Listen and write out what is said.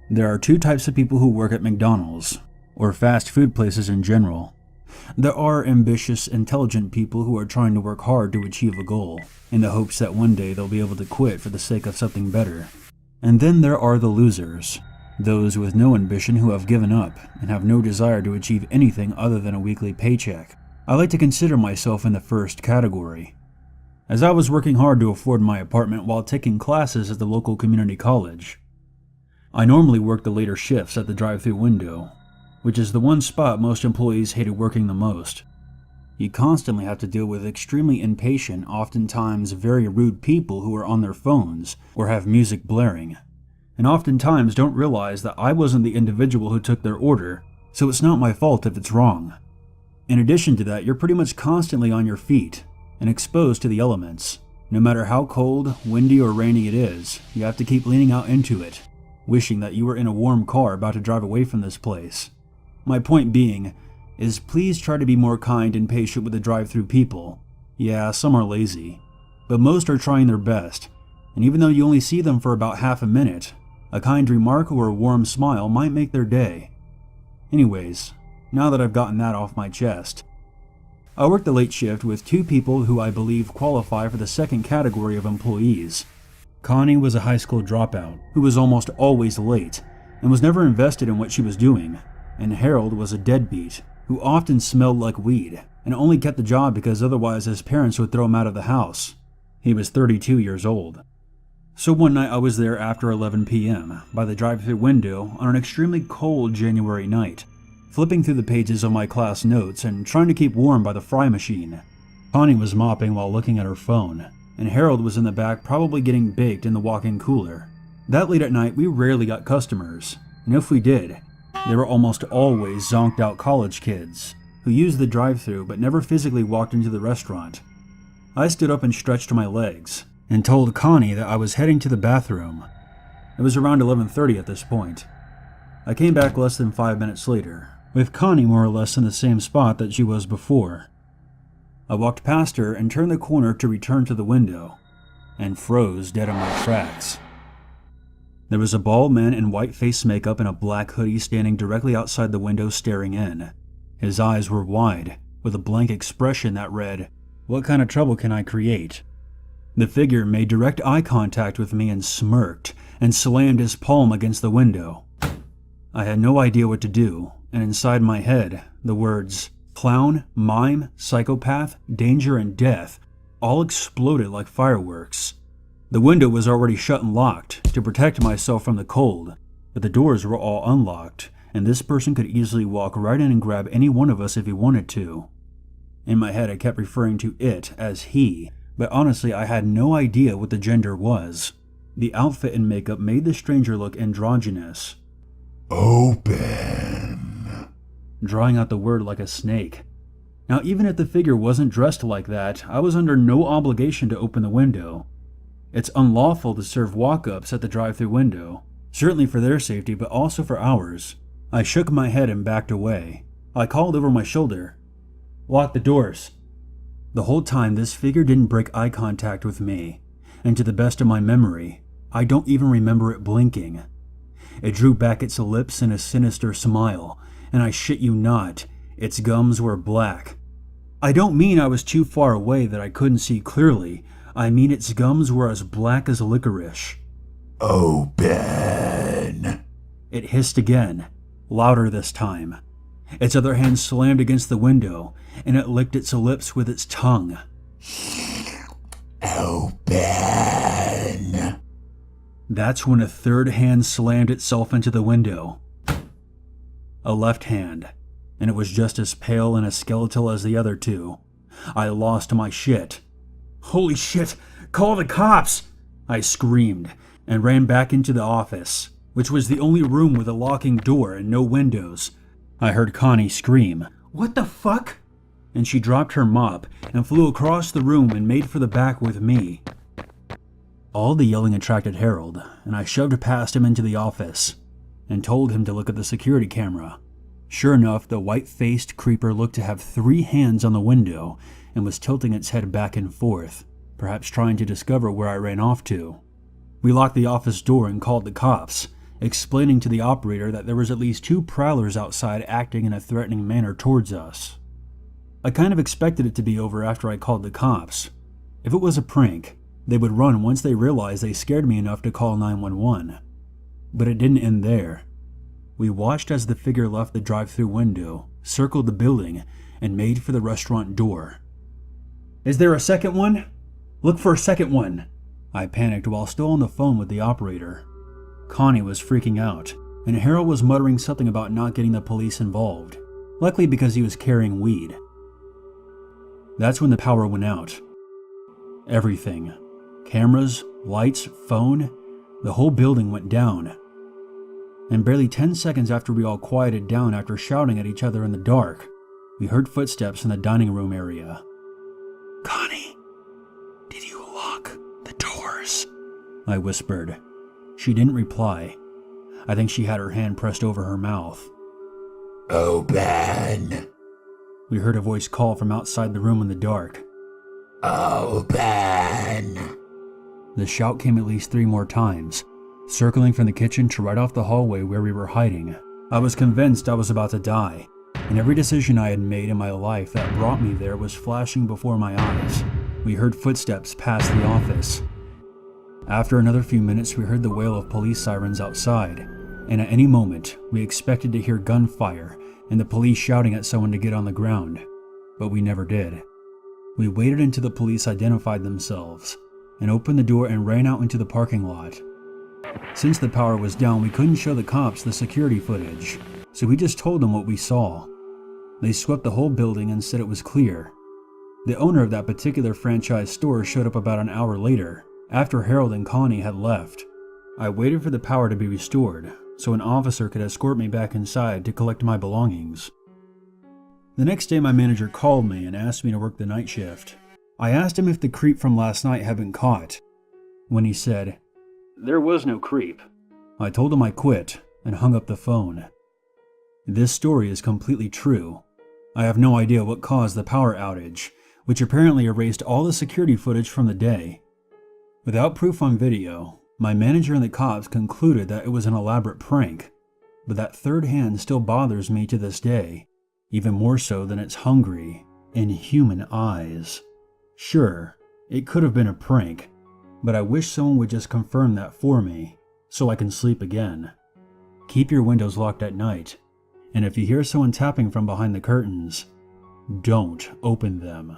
There are two types of people who work at McDonald's, or fast food places in general. There are ambitious, intelligent people who are trying to work hard to achieve a goal, in the hopes that one day they'll be able to quit for the sake of something better. And then there are the losers, those with no ambition who have given up and have no desire to achieve anything other than a weekly paycheck. I like to consider myself in the first category. As I was working hard to afford my apartment while taking classes at the local community college, I normally worked the later shifts at the drive-through window, which is the one spot most employees hated working the most. You constantly have to deal with extremely impatient, oftentimes very rude people who are on their phones or have music blaring, and oftentimes don't realize that I wasn't the individual who took their order, so it's not my fault if it's wrong. In addition to that, you're pretty much constantly on your feet and exposed to the elements. No matter how cold, windy, or rainy it is, you have to keep leaning out into it, wishing that you were in a warm car about to drive away from this place. My point being is, please try to be more kind and patient with the drive-through people. Yeah, some are lazy, but most are trying their best, and even though you only see them for about half a minute, a kind remark or a warm smile might make their day. Anyways, now that I've gotten that off my chest, I work the late shift with two people who I believe qualify for the second category of employees. Connie was a high school dropout who was almost always late and was never invested in what she was doing, and Harold was a deadbeat who often smelled like weed and only kept the job because otherwise his parents would throw him out of the house. He was 32 years old. So one night I was there after 11 p.m. by the drive-thru window on an extremely cold January night, flipping through the pages of my class notes and trying to keep warm by the fry machine. Connie was mopping while looking at her phone, and Harold was in the back probably getting baked in the walk-in cooler. That late at night we rarely got customers, and if we did, they were almost always zonked-out college kids who used the drive-thru but never physically walked into the restaurant. I stood up and stretched my legs and told Connie that I was heading to the bathroom. It was around 11:30 at this point. I came back less than 5 minutes later, with Connie more or less in the same spot that she was before. I walked past her and turned the corner to return to the window, and froze dead in my tracks. There was a bald man in white face makeup and a black hoodie standing directly outside the window staring in. His eyes were wide, with a blank expression that read, "What kind of trouble can I create?" The figure made direct eye contact with me and smirked, and slammed his palm against the window. I had no idea what to do, and inside my head, the words clown, mime, psychopath, danger, and death all exploded like fireworks. The window was already shut and locked to protect myself from the cold, but the doors were all unlocked, and this person could easily walk right in and grab any one of us if he wanted to. In my head I kept referring to it as he, but honestly I had no idea what the gender was. The outfit and makeup made the stranger look androgynous. Open. Drawing out the word like a snake. Now even if the figure wasn't dressed like that, I was under no obligation to open the window. It's unlawful to serve walk-ups at the drive-thru window, certainly for their safety but also for ours. I shook my head and backed away. I called over my shoulder, "Lock the doors." The whole time this figure didn't break eye contact with me, and to the best of my memory, I don't even remember it blinking. It drew back its lips in a sinister smile, and I shit you not, its gums were black. I don't mean I was too far away that I couldn't see clearly, I mean its gums were as black as licorice. Open. It hissed again, louder this time. Its other hand slammed against the window, and it licked its lips with its tongue. Open. That's when a third hand slammed itself into the window. A left hand, and it was just as pale and as skeletal as the other two. I lost my shit. "Holy shit! Call the cops!" I screamed, and ran back into the office, which was the only room with a locking door and no windows. I heard Connie scream, "What the fuck?" And she dropped her mop and flew across the room and made for the back with me. All the yelling attracted Harold, and I shoved past him into the office and told him to look at the security camera. Sure enough, the white-faced creeper looked to have 3 hands on the window and was tilting its head back and forth, perhaps trying to discover where I ran off to. We locked the office door and called the cops, explaining to the operator that there was at least 2 prowlers outside acting in a threatening manner towards us. I kind of expected it to be over after I called the cops. If it was a prank, they would run once they realized they scared me enough to call 911. But it didn't end there. We watched as the figure left the drive-through window, circled the building, and made for the restaurant door. "Is there a second one? Look for a second one," I panicked while still on the phone with the operator. Connie was freaking out, and Harold was muttering something about not getting the police involved, likely because he was carrying weed. That's when the power went out. Everything. Cameras, lights, phone, the whole building went down. And barely 10 seconds after we all quieted down after shouting at each other in the dark, we heard footsteps in the dining room area. "Connie, did you lock the doors?" I whispered. She didn't reply. I think she had her hand pressed over her mouth. "Open!" We heard a voice call from outside the room in the dark. "Open!" The shout came at least 3 more times, circling from the kitchen to right off the hallway where we were hiding. I was convinced I was about to die, and every decision I had made in my life that brought me there was flashing before my eyes. We heard footsteps pass the office. After another few minutes, we heard the wail of police sirens outside, and at any moment, we expected to hear gunfire and the police shouting at someone to get on the ground, but we never did. We waited until the police identified themselves, and opened the door and ran out into the parking lot. Since the power was down, we couldn't show the cops the security footage, so we just told them what we saw. They swept the whole building and said it was clear. The owner of that particular franchise store showed up about an hour later, after Harold and Connie had left. I waited for the power to be restored, so an officer could escort me back inside to collect my belongings. The next day my manager called me and asked me to work the night shift. I asked him if the creep from last night had been caught, when he said, "There was no creep." I told him I quit and hung up the phone. This story is completely true. I have no idea what caused the power outage, which apparently erased all the security footage from the day. Without proof on video, my manager and the cops concluded that it was an elaborate prank, but that third hand still bothers me to this day, even more so than its hungry, inhuman eyes. Sure, it could have been a prank, but I wish someone would just confirm that for me, so I can sleep again. Keep your windows locked at night, and if you hear someone tapping from behind the curtains, don't open them.